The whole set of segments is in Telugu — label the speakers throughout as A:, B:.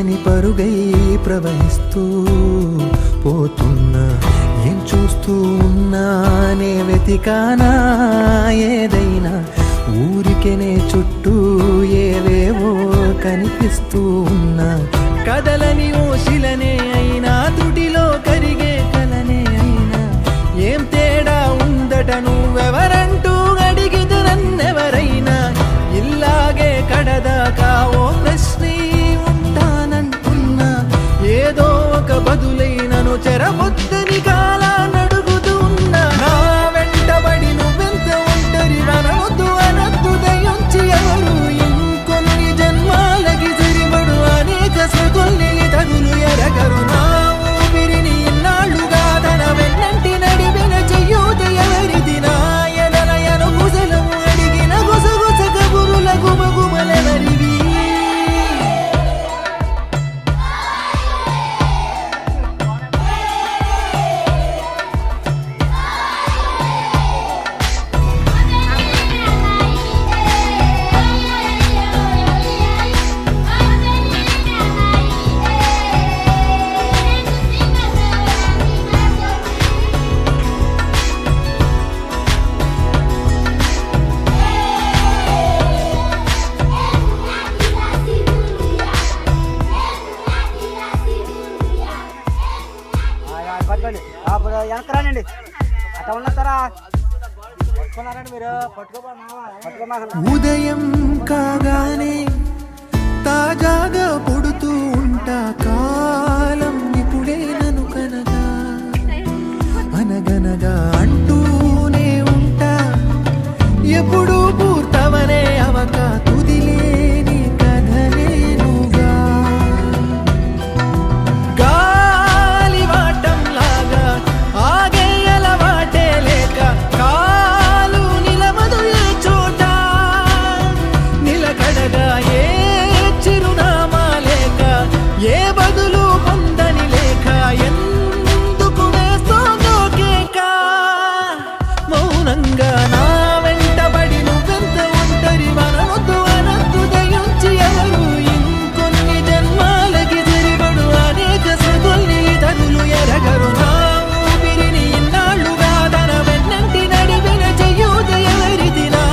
A: తీరని పరుగై ప్రవహిస్తూ పోతున్నా, ఏం చూస్తూ ఉన్నానే వెతికానా ఏదైనా, ఊరికెనే చుట్టూ ఏవేవో కనిపిస్తూ ఉన్నా, కదలని ఓశిలనే అయినా తుడిలో కరిగే కలనే అయినా, ఏం తేడా ఉందట నువ్వెవరంటూ అడిగిదు నన్నెవరైనా, ఇల్లాగే కడదాకా ఓ ప్రశ్నే ఉంటానంటున్నా, ఏదో ఒక బదులైనను చెరబొద్దని కాలా నడుగుతూ ఉన్నా, నా వెంటబడి నువ్వెంత ఒంటరి వనవద్దు అనద్దు దయించి ఎవరు, ఇంకొన్ని జన్మాలకి సరిపడు అనేక సతుల్ని తగులు ఎరగరు, నా ఊపిరిని ఇన్నాళ్ళుగా తన వెన్నంటి నడిపిన చెయ్యూత ఎవరిది, నా ఎదలయను కుశలము అడిగిన గుసగుస కబురుల గుమగుమలెవరివి.
B: వెనకరానండి అట్లా ఉన్నారా పట్టుకున్నారండి మీరు పట్టుకోమా.
A: ఉదయం కాగానే తాజాగా పుడుతూ ఉంటా, కాలం ఇప్పుడే నన్ను కనగా అనగనగా అంటూనే ఉంటా, ఎప్పుడు పూర్తవనే అవక తుదిలేని కథలేనుగా, గాలి వాటంలాగా ఆగే అలవాటే లేక, కాలు నిలవదు ఏ చోట నిలకడగా, ఏ చిరునామా లేక, ఏ బదులు పొందని లేక, ఎందుకు వేస్తోందో కేక, మౌనంగా నా వెంటబడి నువ్వెంత ఒంటరి వనవద్దు అనద్దు దయించి ఎవరు, ఇంకొన్ని జన్మాలకి సరిపడు అనేక సతుల్ని తగులు ఎరగరు, నా ఊపిరిని ఇన్నాళ్ళుగా తన వెన్నంటి నడిపిన చెయ్యూత ఎవరిది, నా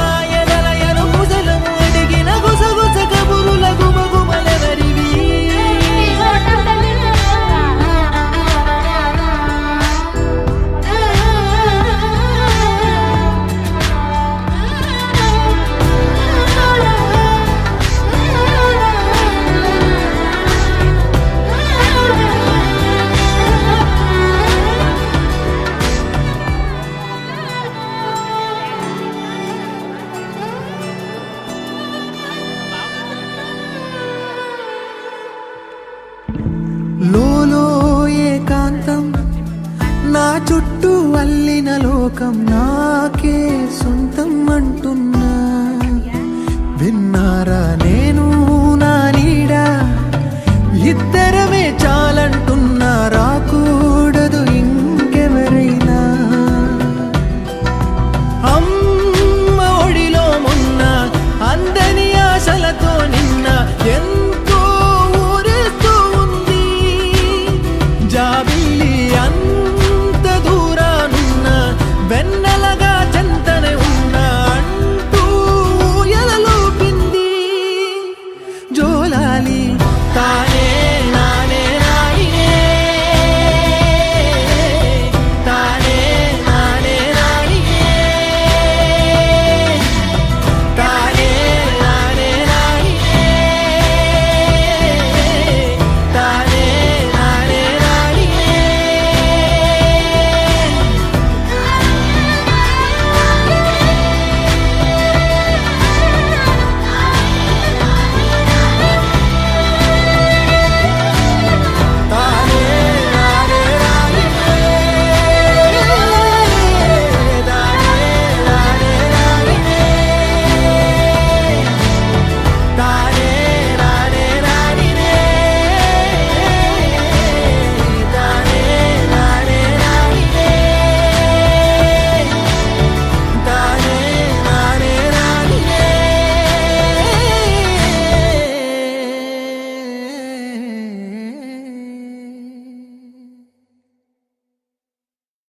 A: ఎదలయను కుశలము అడిగిన గుసగుస కబురుల గుమగుమలెవరివి. లోలో ఏకాంతం, నా చుట్టూ అల్లిన లోకం నాకే సొంతం అంటున్నా,